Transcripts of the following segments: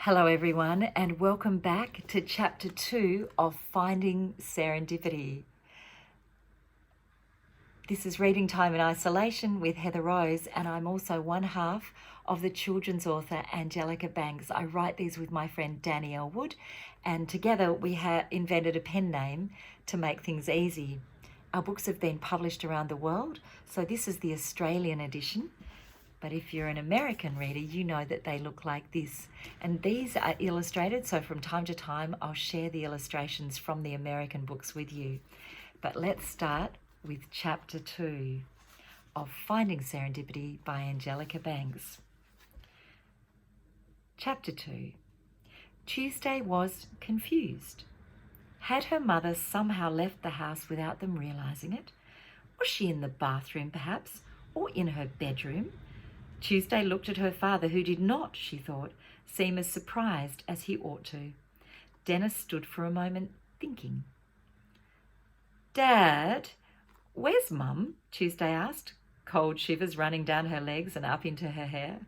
Hello everyone, and welcome back to Chapter 2 of Finding Serendipity. This is Reading Time in Isolation with Heather Rose, and I'm also one half of the children's author Angelica Banks. I write these with my friend Danielle Wood, and together we have invented a pen name to make things easy. Our books have been published around the world, so this is the Australian edition. But if you're an American reader, you know that they look like this. And these are illustrated, so from time to time, I'll share the illustrations from the American books with you. But let's start with Chapter 2 of Finding Serendipity by Angelica Banks. Chapter 2. Tuesday was confused. Had her mother somehow left the house without them realising it? Was she in the bathroom, perhaps, or in her bedroom? Tuesday looked at her father, who did not, she thought, seem as surprised as he ought to. Dennis stood for a moment, thinking. "Dad, where's Mum?" Tuesday asked, cold shivers running down her legs and up into her hair.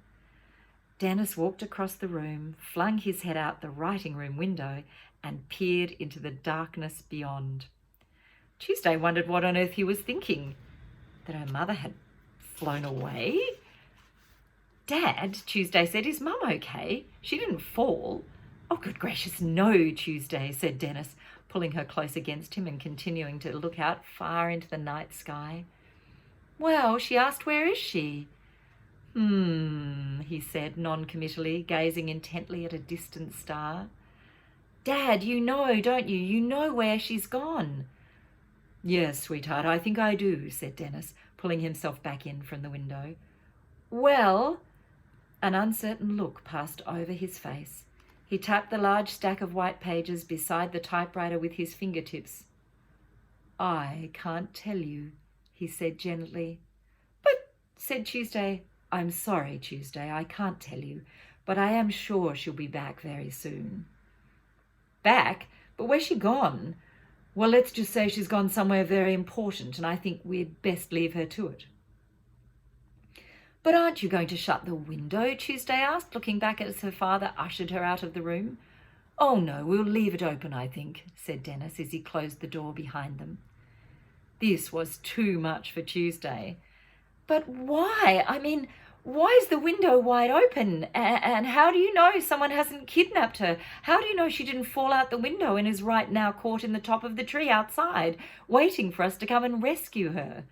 Dennis walked across the room, flung his head out the writing room window, and peered into the darkness beyond. Tuesday wondered what on earth he was thinking. That her mother had flown away? "Dad," Tuesday said, "is Mum okay? She didn't fall." "Oh, good gracious, no, Tuesday," said Dennis, pulling her close against him and continuing to look out far into the night sky. "Well," she asked, "where is she?" He said non-committally, gazing intently at a distant star. "Dad, you know, don't you? You know where she's gone." "Yes, sweetheart, I think I do," said Dennis, pulling himself back in from the window. "Well..." An uncertain look passed over his face. He tapped the large stack of white pages beside the typewriter with his fingertips. "I can't tell you," he said gently. "But," said Tuesday. "I'm sorry, Tuesday, I can't tell you, but I am sure she'll be back very soon." "Back? But where's she gone?" "Well, let's just say she's gone somewhere very important, and I think we'd best leave her to it." "But aren't you going to shut the window?" Tuesday asked, looking back as her father ushered her out of the room. "Oh no, we'll leave it open, I think," said Dennis as he closed the door behind them. This was too much for Tuesday. "But why? I mean, why is the window wide open? And how do you know someone hasn't kidnapped her? How do you know she didn't fall out the window and is right now caught in the top of the tree outside, waiting for us to come and rescue her?"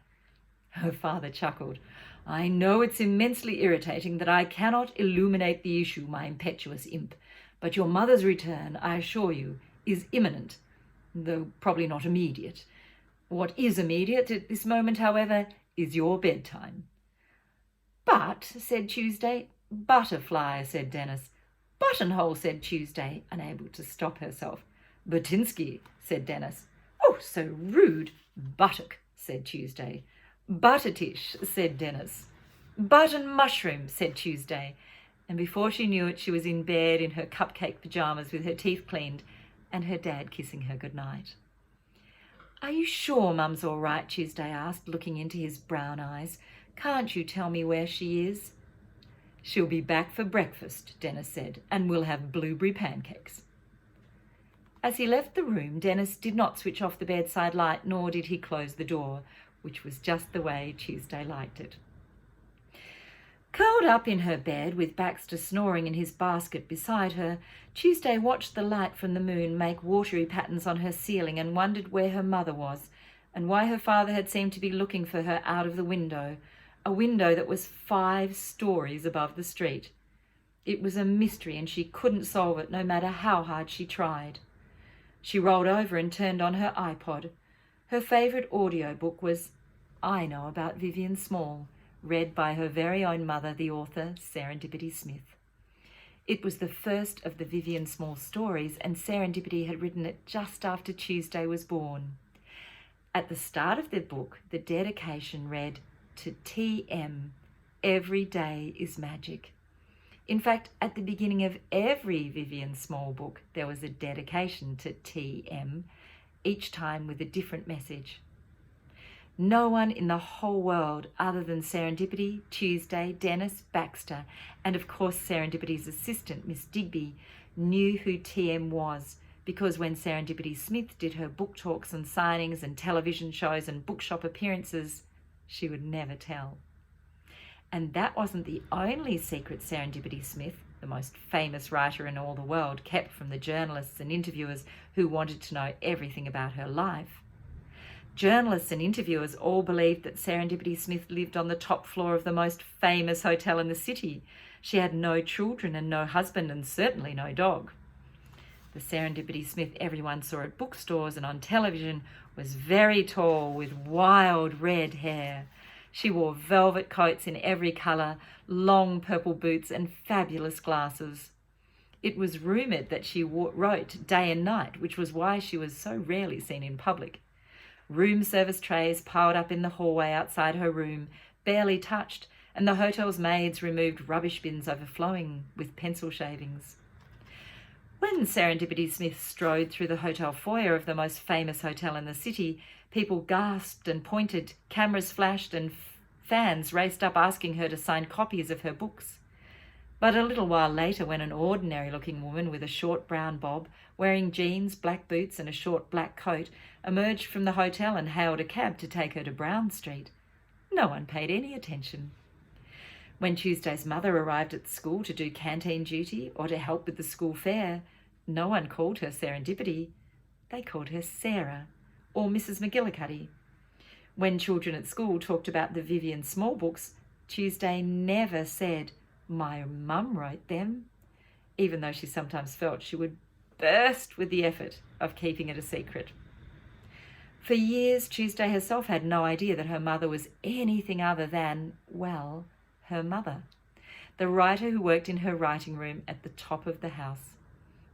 Her father chuckled. "I know it's immensely irritating that I cannot illuminate the issue, my impetuous imp, but your mother's return, I assure you, is imminent, though probably not immediate. What is immediate at this moment, however, is your bedtime." "But," said Tuesday. "Butterfly," said Dennis. "Buttonhole," said Tuesday, unable to stop herself. "Butinsky," said Dennis. "Oh, so rude." "Buttock," said Tuesday. "Buttertish," said Dennis. "Button mushroom," said Tuesday. And before she knew it, she was in bed in her cupcake pajamas with her teeth cleaned and her dad kissing her goodnight. "Are you sure Mum's all right?" Tuesday asked, looking into his brown eyes. "Can't you tell me where she is?" "She'll be back for breakfast," Dennis said, "and we'll have blueberry pancakes." As he left the room, Dennis did not switch off the bedside light, nor did he close the door, which was just the way Tuesday liked it. Curled up in her bed, with Baxter snoring in his basket beside her, Tuesday watched the light from the moon make watery patterns on her ceiling and wondered where her mother was, and why her father had seemed to be looking for her out of the window, a window that was 5 stories above the street. It was a mystery, and she couldn't solve it, no matter how hard she tried. She rolled over and turned on her iPod. Her favourite audiobook was I Know About Vivian Small, read by her very own mother, the author Serendipity Smith. It was the first of the Vivian Small stories, and Serendipity had written it just after Tuesday was born. At the start of the book, the dedication read, "To TM, every day is magic." In fact, at the beginning of every Vivian Small book, there was a dedication to TM, each time with a different message. No one in the whole world other than Serendipity, Tuesday, Dennis, Baxter, and of course Serendipity's assistant, Miss Digby, knew who TM was, because when Serendipity Smith did her book talks and signings and television shows and bookshop appearances, she would never tell. And that wasn't the only secret Serendipity Smith, the most famous writer in all the world, kept from the journalists and interviewers who wanted to know everything about her life. Journalists and interviewers all believed that Serendipity Smith lived on the top floor of the most famous hotel in the city. She had no children and no husband and certainly no dog. The Serendipity Smith everyone saw at bookstores and on television was very tall with wild red hair. She wore velvet coats in every colour, long purple boots and fabulous glasses. It was rumoured that she wrote day and night, which was why she was so rarely seen in public. Room service trays piled up in the hallway outside her room, barely touched, and the hotel's maids removed rubbish bins overflowing with pencil shavings. When Serendipity Smith strode through the hotel foyer of the most famous hotel in the city, people gasped and pointed, cameras flashed, and fans raced up asking her to sign copies of her books. But a little while later, when an ordinary-looking woman with a short brown bob, wearing jeans, black boots and a short black coat, emerged from the hotel and hailed a cab to take her to Brown Street, no one paid any attention. When Tuesday's mother arrived at school to do canteen duty or to help with the school fair, no one called her Serendipity. They called her Sarah or Mrs. McGillicuddy. When children at school talked about the Vivian Small books, Tuesday never said, "My mum wrote them," even though she sometimes felt she would burst with the effort of keeping it a secret. For years, Tuesday herself had no idea that her mother was anything other than, well, her mother, the writer who worked in her writing room at the top of the house.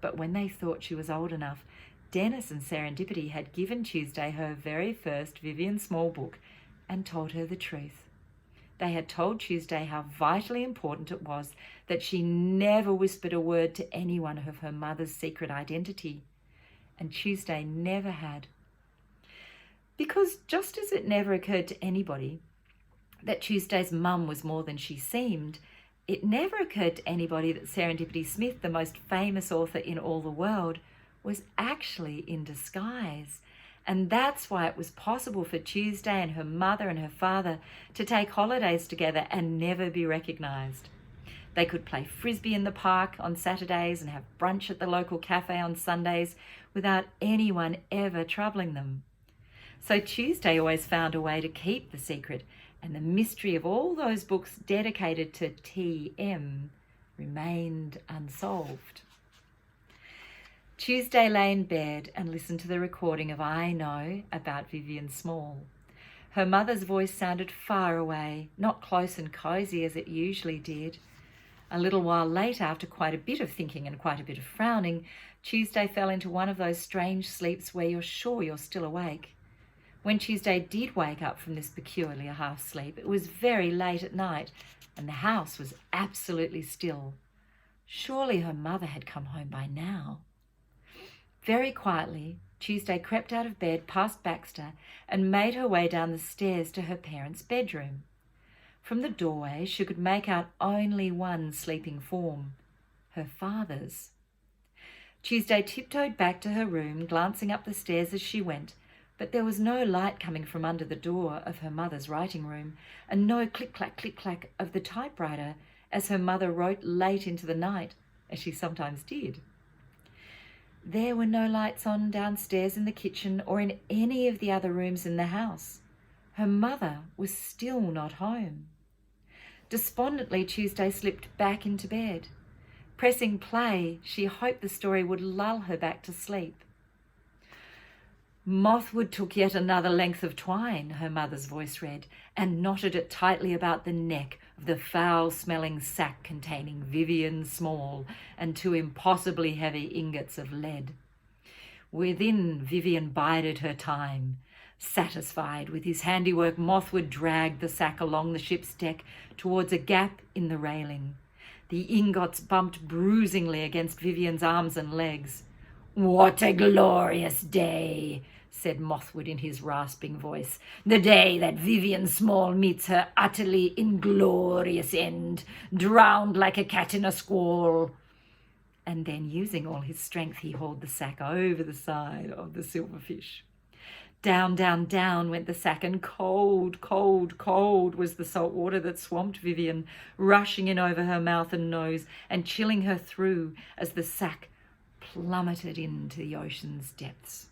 But when they thought she was old enough, Dennis and Serendipity had given Tuesday her very first Vivian Small book and told her the truth. They had told Tuesday how vitally important it was that she never whispered a word to anyone of her mother's secret identity. And Tuesday never had. Because just as it never occurred to anybody that Tuesday's mum was more than she seemed, it never occurred to anybody that Serendipity Smith, the most famous author in all the world, was actually in disguise. And that's why it was possible for Tuesday and her mother and her father to take holidays together and never be recognised. They could play frisbee in the park on Saturdays and have brunch at the local cafe on Sundays without anyone ever troubling them. So Tuesday always found a way to keep the secret, and the mystery of all those books dedicated to TM remained unsolved. Tuesday lay in bed and listened to the recording of I Know about Vivian Small. Her mother's voice sounded far away, not close and cosy as it usually did. A little while later, after quite a bit of thinking and quite a bit of frowning, Tuesday fell into one of those strange sleeps where you're sure you're still awake. When Tuesday did wake up from this peculiar half-sleep, it was very late at night and the house was absolutely still. Surely her mother had come home by now. Very quietly, Tuesday crept out of bed past Baxter and made her way down the stairs to her parents' bedroom. From the doorway, she could make out only one sleeping form, her father's. Tuesday tiptoed back to her room, glancing up the stairs as she went, but there was no light coming from under the door of her mother's writing room, and no click-clack of the typewriter as her mother wrote late into the night, as she sometimes did. There were no lights on downstairs in the kitchen or in any of the other rooms in the house. Her mother was still not home. Despondently, Tuesday slipped back into bed. Pressing play, she hoped the story would lull her back to sleep. "Mothwood took yet another length of twine," her mother's voice read, "and knotted it tightly about the neck of the foul-smelling sack containing Vivian Small and 2 impossibly heavy ingots of lead. Within Vivian bided her time. Satisfied with his handiwork, Mothwood dragged the sack along the ship's deck towards a gap in the railing. The ingots bumped bruisingly against Vivian's arms and legs. 'What a glorious day!' said Mothwood in his rasping voice. "The day that Vivian Small meets her utterly inglorious end, drowned like a cat in a squall." And then, using all his strength, he hauled the sack over the side of the silverfish. Down, down, down went the sack, and cold, cold, cold was the salt water that swamped Vivian, rushing in over her mouth and nose and chilling her through as the sack plummeted into the ocean's depths.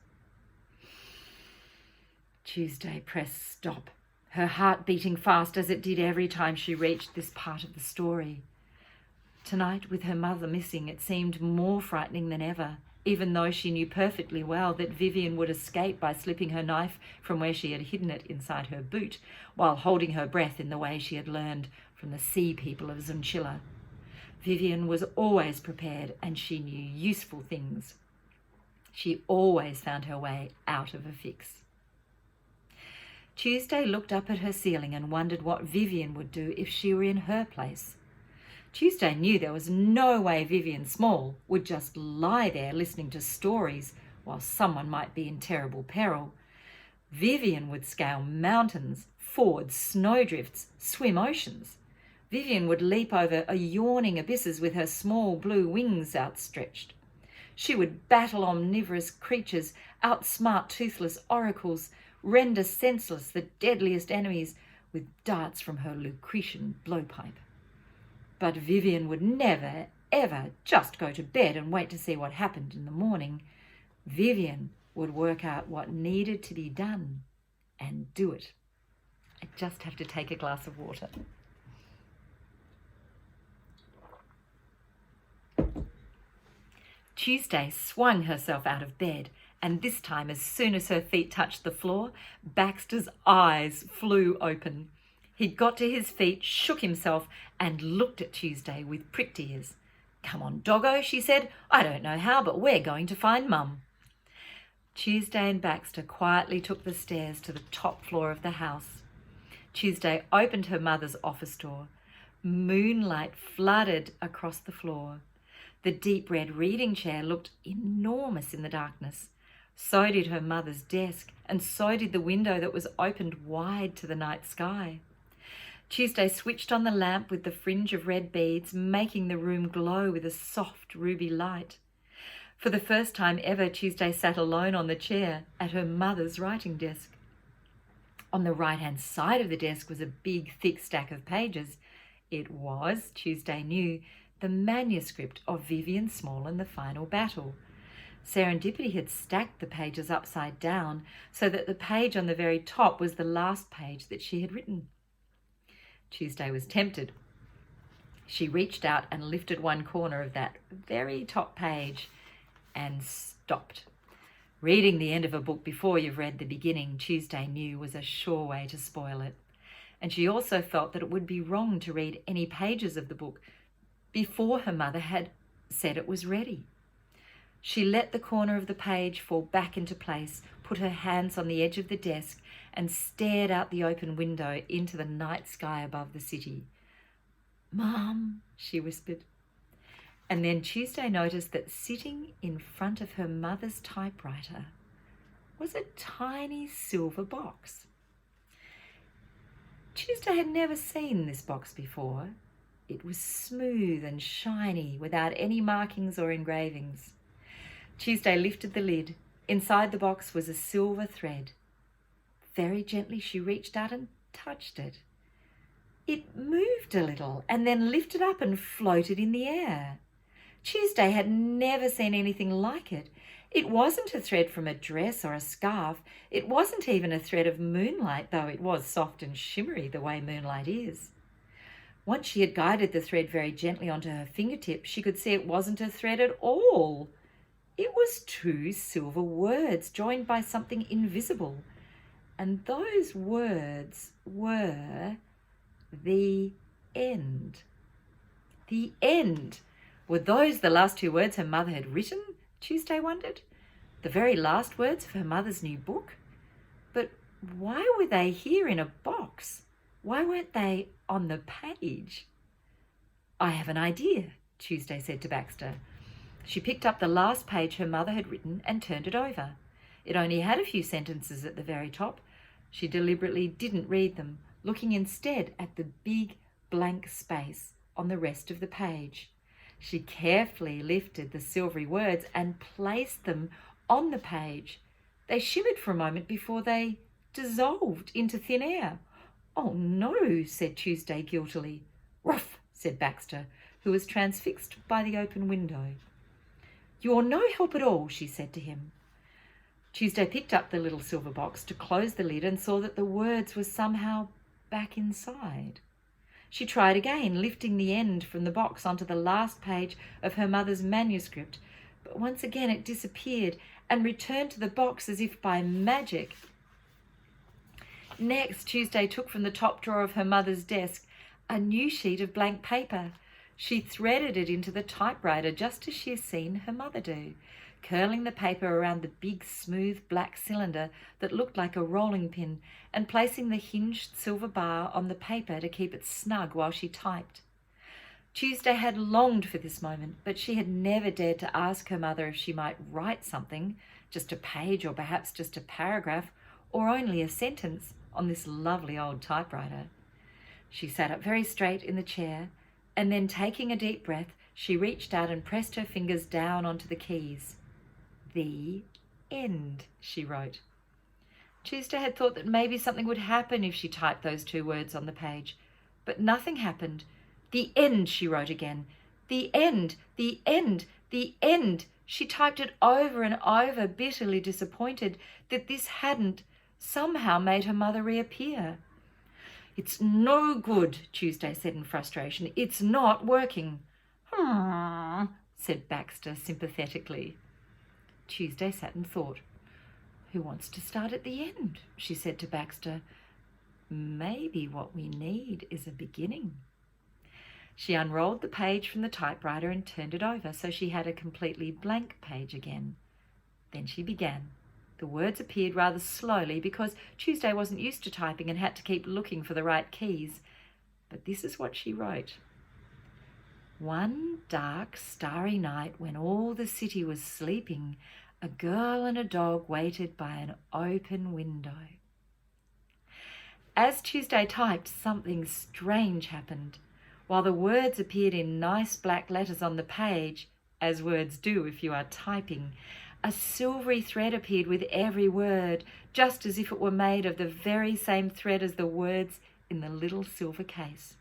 Tuesday pressed stop, her heart beating fast as it did every time she reached this part of the story. Tonight, with her mother missing, it seemed more frightening than ever, even though she knew perfectly well that Vivian would escape by slipping her knife from where she had hidden it inside her boot, while holding her breath in the way she had learned from the sea people of Zunchilla. Vivian was always prepared, and she knew useful things. She always found her way out of a fix. Tuesday looked up at her ceiling and wondered what Vivian would do if she were in her place. Tuesday knew there was no way Vivian Small would just lie there listening to stories while someone might be in terrible peril. Vivian would scale mountains, ford snowdrifts, swim oceans. Vivian would leap over yawning abysses with her small blue wings outstretched. She would battle omnivorous creatures, outsmart toothless oracles, render senseless the deadliest enemies with darts from her Lucretian blowpipe. But Vivian would never, ever just go to bed and wait to see what happened in the morning. Vivian would work out what needed to be done and do it. I just have to take a glass of water. Tuesday swung herself out of bed, and this time, as soon as her feet touched the floor, Baxter's eyes flew open. He got to his feet, shook himself, and looked at Tuesday with pricked ears. "Come on, doggo," she said. "I don't know how, but we're going to find Mum." Tuesday and Baxter quietly took the stairs to the top floor of the house. Tuesday opened her mother's office door. Moonlight flooded across the floor. The deep red reading chair looked enormous in the darkness. So did her mother's desk, and so did the window that was opened wide to the night sky. Tuesday switched on the lamp with the fringe of red beads, making the room glow with a soft ruby light. For the first time ever, Tuesday sat alone on the chair at her mother's writing desk. On the right-hand side of the desk was a big, thick stack of pages. It was, Tuesday knew, the manuscript of Vivian Small and the Final Battle. Serendipity had stacked the pages upside down so that the page on the very top was the last page that she had written. Tuesday was tempted. She reached out and lifted one corner of that very top page and stopped. Reading the end of a book before you've read the beginning, Tuesday knew, was a sure way to spoil it. And she also felt that it would be wrong to read any pages of the book before her mother had said it was ready. She let the corner of the page fall back into place, put her hands on the edge of the desk, and stared out the open window into the night sky above the city. "Mum," she whispered. And then Tuesday noticed that sitting in front of her mother's typewriter was a tiny silver box. Tuesday had never seen this box before. It was smooth and shiny, without any markings or engravings. Tuesday lifted the lid. Inside the box was a silver thread. Very gently she reached out and touched it. It moved a little and then lifted up and floated in the air. Tuesday had never seen anything like it. It wasn't a thread from a dress or a scarf. It wasn't even a thread of moonlight, though it was soft and shimmery the way moonlight is. Once she had guided the thread very gently onto her fingertip, she could see it wasn't a thread at all. It was two silver words joined by something invisible. And those words were the end. The end. Were those the last two words her mother had written? Tuesday wondered. The very last words of her mother's new book? But why were they here in a box? Why weren't they on the page? "I have an idea," Tuesday said to Baxter. She picked up the last page her mother had written and turned it over. It only had a few sentences at the very top. She deliberately didn't read them, looking instead at the big blank space on the rest of the page. She carefully lifted the silvery words and placed them on the page. They shimmered for a moment before they dissolved into thin air. "Oh, no," said Tuesday guiltily. "Ruff," said Baxter, who was transfixed by the open window. "You're no help at all," she said to him. Tuesday picked up the little silver box to close the lid and saw that the words were somehow back inside. She tried again, lifting the end from the box onto the last page of her mother's manuscript, but once again it disappeared and returned to the box as if by magic. Next, Tuesday took from the top drawer of her mother's desk a new sheet of blank paper. She threaded it into the typewriter just as she had seen her mother do, curling the paper around the big, smooth black cylinder that looked like a rolling pin and placing the hinged silver bar on the paper to keep it snug while she typed. Tuesday had longed for this moment, but she had never dared to ask her mother if she might write something, just a page or perhaps just a paragraph or only a sentence, on this lovely old typewriter. She sat up very straight in the chair, and then taking a deep breath, she reached out and pressed her fingers down onto the keys. "The end," she wrote. Tuesday had thought that maybe something would happen if she typed those two words on the page, but nothing happened. "The end," she wrote again. "The end, the end, the end." She typed it over and over, bitterly disappointed that this hadn't somehow made her mother reappear. "It's no good," Tuesday said in frustration. "It's not working." Said Baxter sympathetically. Tuesday sat and thought. "Who wants to start at the end?" she said to Baxter. "Maybe what we need is a beginning." She unrolled the page from the typewriter and turned it over so she had a completely blank page again. Then she began. The words appeared rather slowly because Tuesday wasn't used to typing and had to keep looking for the right keys. But this is what she wrote. "One dark, starry night when all the city was sleeping, a girl and a dog waited by an open window." As Tuesday typed, something strange happened. While the words appeared in nice black letters on the page, as words do if you are typing, a silvery thread appeared with every word, just as if it were made of the very same thread as the words in the little silver case.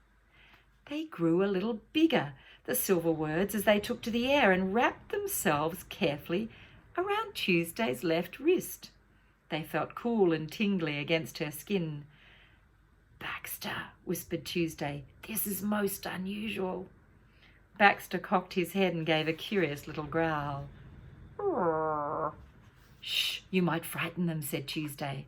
They grew a little bigger, the silver words, as they took to the air and wrapped themselves carefully around Tuesday's left wrist. They felt cool and tingly against her skin. "Baxter," whispered Tuesday, "this is most unusual." Baxter cocked his head and gave a curious little growl. "Shh, you might frighten them," said Tuesday.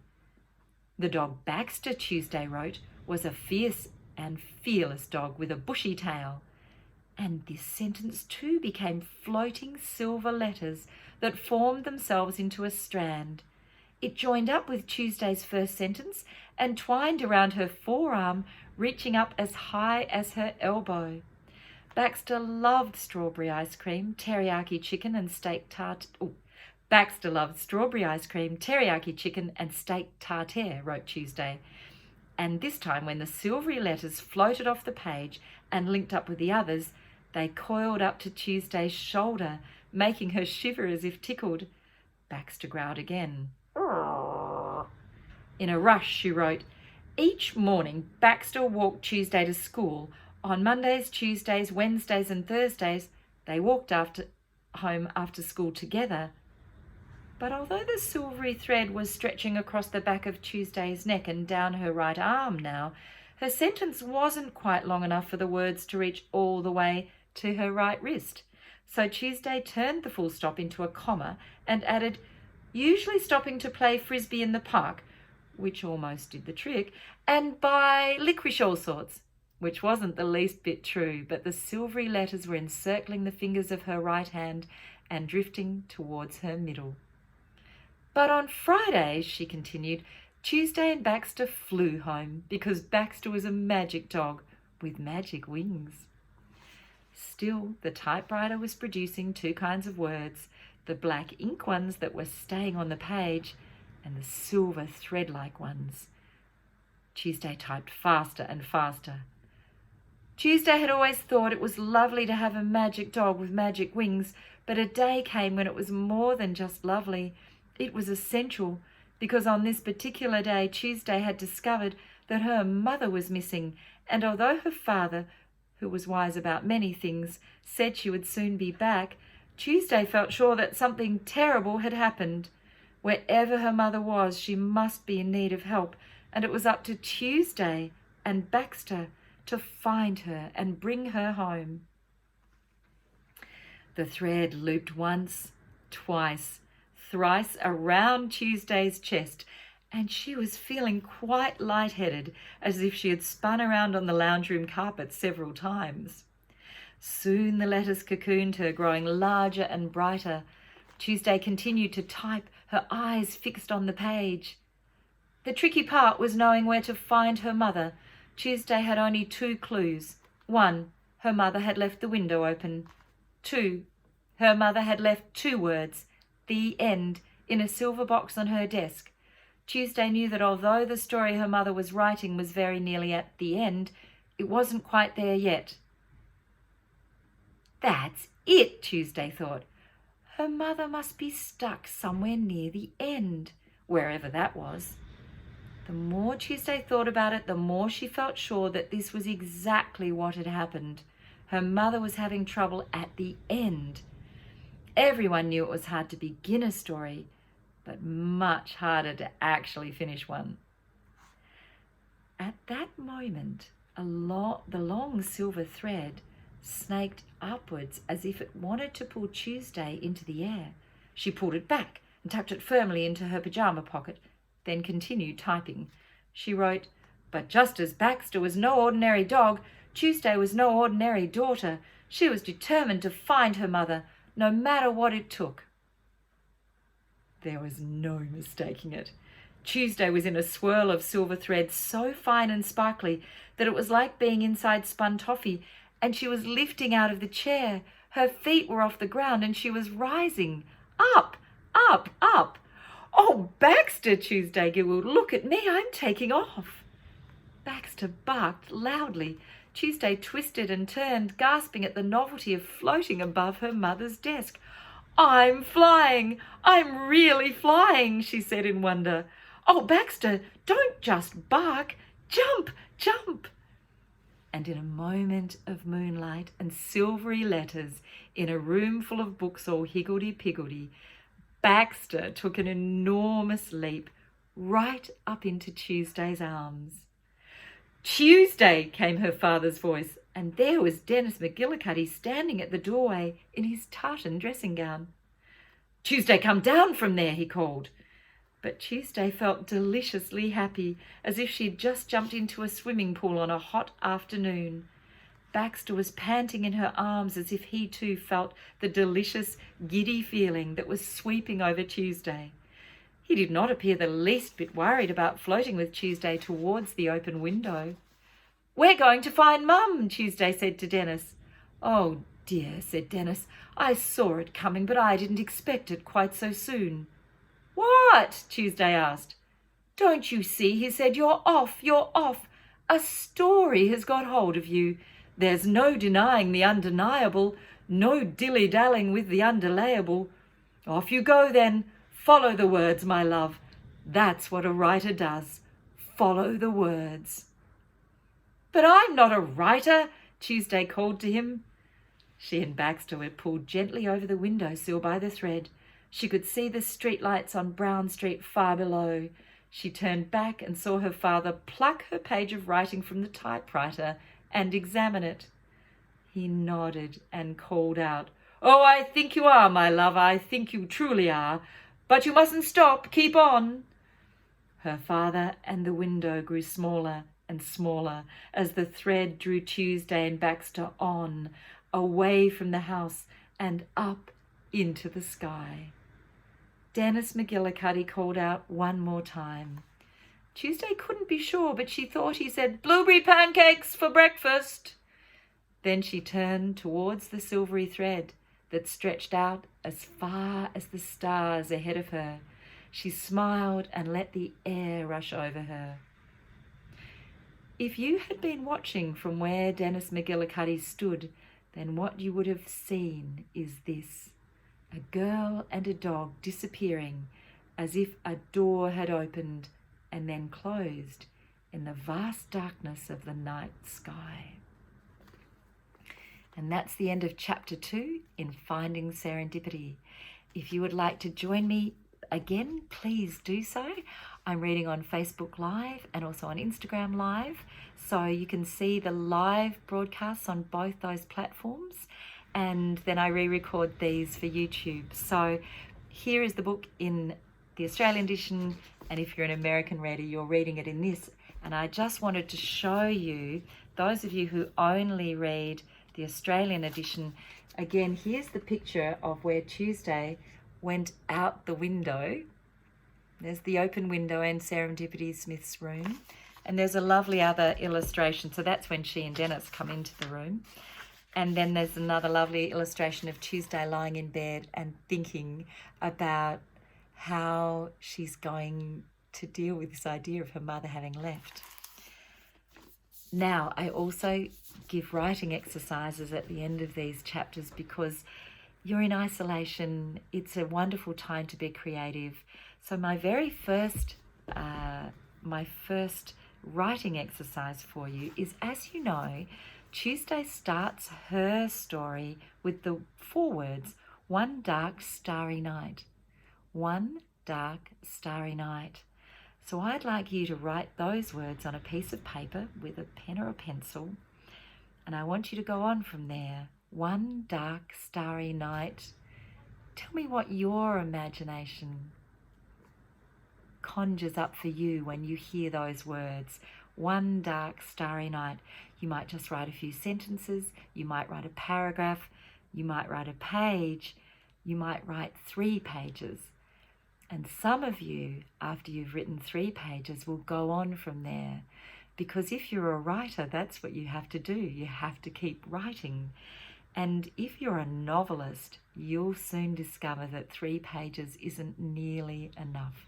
"The dog Baxter," Tuesday wrote, "was a fierce and fearless dog with a bushy tail." And this sentence too became floating silver letters that formed themselves into a strand. It joined up with Tuesday's first sentence and twined around her forearm, reaching up as high as her elbow. Baxter loved strawberry ice cream, teriyaki chicken and steak tartare. Baxter loved strawberry ice cream, teriyaki chicken and steak tartare, wrote Tuesday. And this time when the silvery letters floated off the page and linked up with the others, they coiled up to Tuesday's shoulder, making her shiver as if tickled. Baxter growled again. In a rush, she wrote, "Each morning Baxter walked Tuesday to school. On Mondays, Tuesdays, Wednesdays and Thursdays, they walked home after school together." But although the silvery thread was stretching across the back of Tuesday's neck and down her right arm now, her sentence wasn't quite long enough for the words to reach all the way to her right wrist. So Tuesday turned the full stop into a comma and added, "Usually stopping to play frisbee in the park," which almost did the trick, "and buy licorice all sorts," which wasn't the least bit true, but the silvery letters were encircling the fingers of her right hand and drifting towards her middle. "But on Fridays," she continued, "Tuesday and Baxter flew home because Baxter was a magic dog with magic wings." Still, the typewriter was producing two kinds of words. the black ink ones that were staying on the page, and the silver thread-like ones. Tuesday typed faster and faster. Tuesday had always thought it was lovely to have a magic dog with magic wings, but a day came when it was more than just lovely. It was essential, because on this particular day, Tuesday had discovered that her mother was missing, and although her father, who was wise about many things, said she would soon be back, Tuesday felt sure that something terrible had happened. Wherever her mother was, she must be in need of help, and it was up to Tuesday and Baxter to find her and bring her home. The thread looped once, twice, thrice around Tuesday's chest, and she was feeling quite lightheaded, as if she had spun around on the lounge room carpet several times. Soon the letters cocooned her, growing larger and brighter. Tuesday continued to type, her eyes fixed on the page. The tricky part was knowing where to find her mother. Tuesday had only 2 clues. 1, her mother had left the window open. 2, her mother had left 2 words, "The End," in a silver box on her desk. Tuesday knew that although the story her mother was writing was very nearly at the end, it wasn't quite there yet. That's it, Tuesday thought. Her mother must be stuck somewhere near the end, wherever that was. The more Tuesday thought about it, the more she felt sure that this was exactly what had happened. Her mother was having trouble at the end. Everyone knew it was hard to begin a story, but much harder to actually finish one. At that moment, the long silver thread snaked upwards as if it wanted to pull Tuesday into the air. She pulled it back and tucked it firmly into her pajama pocket, then continued typing. She wrote, "But just as Baxter was no ordinary dog, Tuesday was no ordinary daughter. She was determined to find her mother, no matter what it took." There was no mistaking it. Tuesday was in a swirl of silver thread so fine and sparkly that it was like being inside spun toffee, and she was lifting out of the chair. Her feet were off the ground and she was rising. Up, up, up. "Oh, Baxter," Tuesday giggled, "look at me, I'm taking off." Baxter barked loudly. Tuesday twisted and turned, gasping at the novelty of floating above her mother's desk. "I'm flying! I'm really flying," she said in wonder. "Oh, Baxter, don't just bark. Jump, jump." And in a moment of moonlight and silvery letters, in a room full of books all higgledy-piggledy, Baxter took an enormous leap right up into Tuesday's arms. "Tuesday," came her father's voice, and there was Dennis McGillicuddy standing at the doorway in his tartan dressing gown. "Tuesday, come down from there," he called. But Tuesday felt deliciously happy, as if she'd just jumped into a swimming pool on a hot afternoon. Baxter was panting in her arms as if he too felt the delicious, giddy feeling that was sweeping over Tuesday. He did not appear the least bit worried about floating with Tuesday towards the open window. "We're going to find Mum," Tuesday said to Dennis. "Oh dear," said Dennis. "I saw it coming, but I didn't expect it quite so soon." "What?" Tuesday asked. "Don't you see?" he said. "You're off, you're off. A story has got hold of you. There's no denying the undeniable, no dilly-dallying with the undelayable. Off you go then. Follow the words, my love. That's what a writer does. Follow the words." "But I'm not a writer," Tuesday called to him. She and Baxter were pulled gently over the windowsill by the thread. She could see the streetlights on Brown Street far below. She turned back and saw her father pluck her page of writing from the typewriter and examine it. He nodded and called out, "Oh, I think you are, my love, I think you truly are. But you mustn't stop, keep on." Her father and the window grew smaller and smaller as the thread drew Tuesday and Baxter on, away from the house and up into the sky. Dennis McGillicuddy called out one more time. Tuesday couldn't be sure, but she thought he said, "Blueberry pancakes for breakfast." Then she turned towards the silvery thread. that stretched out as far as the stars ahead of her. She smiled and let the air rush over her. If you had been watching from where Dennis McGillicuddy stood, then what you would have seen is this: a girl and a dog disappearing as if a door had opened and then closed in the vast darkness of the night sky. And that's the end of chapter 2 in Finding Serendipity. If you would like to join me again, please do so. I'm reading on Facebook Live and also on Instagram Live, so you can see the live broadcasts on both those platforms, and then I re-record these for YouTube. So here is the book in the Australian edition, and if you're an American reader, you're reading it in this. And I just wanted to show you, those of you who only read the Australian edition, again, here's the picture of where Tuesday went out the window. There's the open window and Serendipity Smith's room. And there's a lovely other illustration. So that's when she and Dennis come into the room. And then there's another lovely illustration of Tuesday lying in bed and thinking about how she's going to deal with this idea of her mother having left. Now, I also give writing exercises at the end of these chapters because you're in isolation. It's a wonderful time to be creative. So my first writing exercise for you is, as you know, Tuesday starts her story with the 4 words, one dark starry night. One dark starry night. So I'd like you to write those words on a piece of paper with a pen or a pencil, and I want you to go on from there. One dark starry night. Tell me what your imagination conjures up for you when you hear those words. One dark starry night. You might just write a few sentences, you might write a paragraph, you might write a page, you might write 3 pages. And some of you, after you've written 3 pages, will go on from there. Because if you're a writer, that's what you have to do. You have to keep writing. And if you're a novelist, you'll soon discover that 3 pages isn't nearly enough.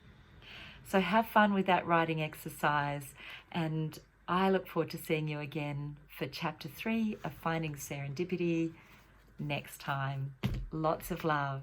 So have fun with that writing exercise, and I look forward to seeing you again for chapter 3 of Finding Serendipity next time. Lots of love.